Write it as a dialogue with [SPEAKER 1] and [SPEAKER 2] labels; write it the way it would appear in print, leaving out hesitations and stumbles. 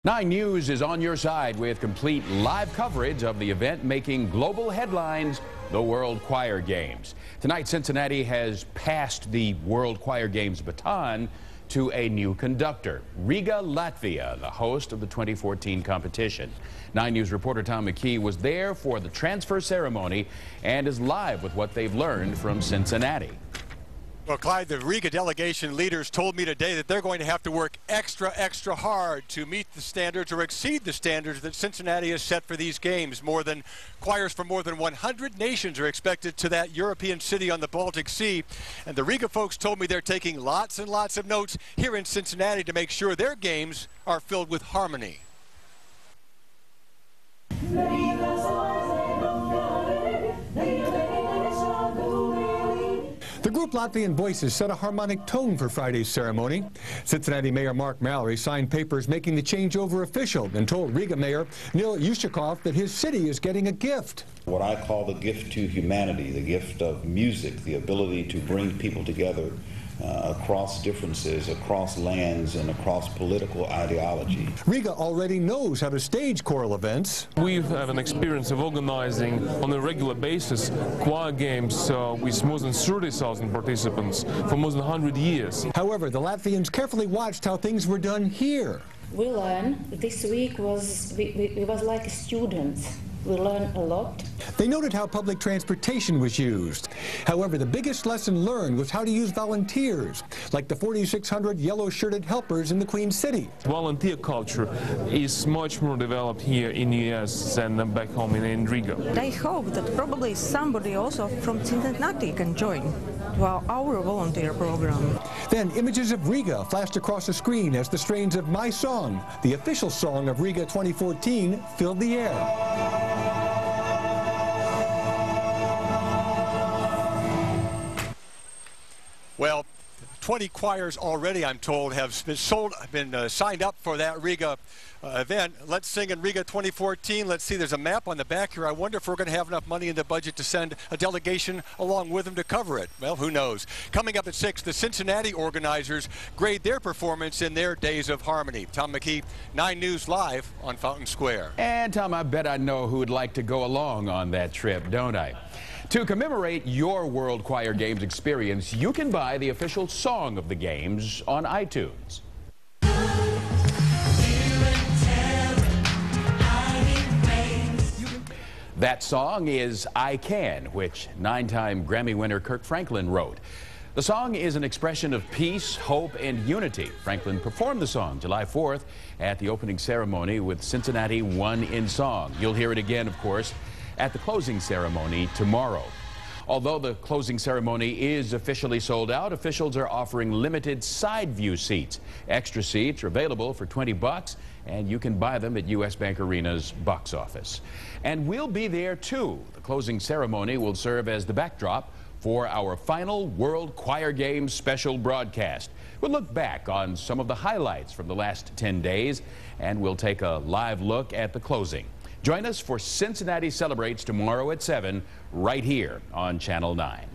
[SPEAKER 1] 9 News is on your side with complete live coverage of the event making global headlines, the World Choir Games. Tonight, Cincinnati has passed the World Choir Games baton to a new conductor, Riga, Latvia, the host of the 2014 competition. 9 News reporter Tom McKee was there for the transfer ceremony and is live with what they've learned from Cincinnati.
[SPEAKER 2] Well, Clyde, the Riga delegation leaders told me today that they're going to have to work extra hard to meet the standards or exceed the standards that Cincinnati has set for these games. Choirs from more than 100 nations are expected to that European city on the Baltic Sea. And the Riga folks told me they're taking lots and lots of notes here in Cincinnati to make sure their games are filled with harmony.
[SPEAKER 3] The group Latvian Voices set a harmonic tone for Friday's ceremony. Cincinnati Mayor Mark Mallory signed papers making the changeover official and told Riga Mayor Nil Yushakov that his city is getting a gift.
[SPEAKER 4] What I call the gift to humanity, the gift of music, the ability to bring people together across differences, across lands, and across political ideology.
[SPEAKER 3] Riga already knows how to stage choral events.
[SPEAKER 5] We have an experience of organizing on a regular basis choir games with more than 30,000 participants for more than 100 years.
[SPEAKER 3] However, the Latvians carefully watched how things were done here.
[SPEAKER 6] We learned this week we was like students. We learned a lot.
[SPEAKER 3] They noted how public transportation was used. However, the biggest lesson learned was how to use volunteers, like the 4,600 yellow-shirted helpers in the Queen City.
[SPEAKER 5] Volunteer culture is much more developed here in the U.S. than back home in Riga.
[SPEAKER 7] I hope that probably somebody also from Cincinnati can join our volunteer program.
[SPEAKER 3] Then images of Riga flashed across the screen as the strains of My Song, the official song of Riga 2014, filled the air.
[SPEAKER 2] Well, 20 choirs already, I'm told, have been signed up for that Riga event. Let's Sing in Riga 2014. Let's see, there's a map on the back here. I wonder if we're going to have enough money in the budget to send a delegation along with them to cover it. Well, who knows? Coming up at 6, the Cincinnati organizers grade their performance in their Days of Harmony. Tom McKee, 9 News live on Fountain Square.
[SPEAKER 1] And Tom, I bet I know who would like to go along on that trip, don't I? To commemorate your World Choir Games experience, you can buy the official song of the games on iTunes. That song is I Can, which 9-time Grammy winner Kirk Franklin wrote. The song is an expression of peace, hope, and unity. Franklin performed the song July 4th at the opening ceremony with Cincinnati One in Song. You'll hear it again, of course, at the closing ceremony tomorrow. Although the closing ceremony is officially sold out, officials are offering limited side view seats. Extra seats are available for $20, and you can buy them at U.S. Bank Arena's box office. And we'll be there too. The closing ceremony will serve as the backdrop for our final World Choir Games special broadcast. We'll look back on some of the highlights from the last 10 days, and we'll take a live look at the closing. Join us for Cincinnati Celebrates tomorrow at 7, right here on Channel 9.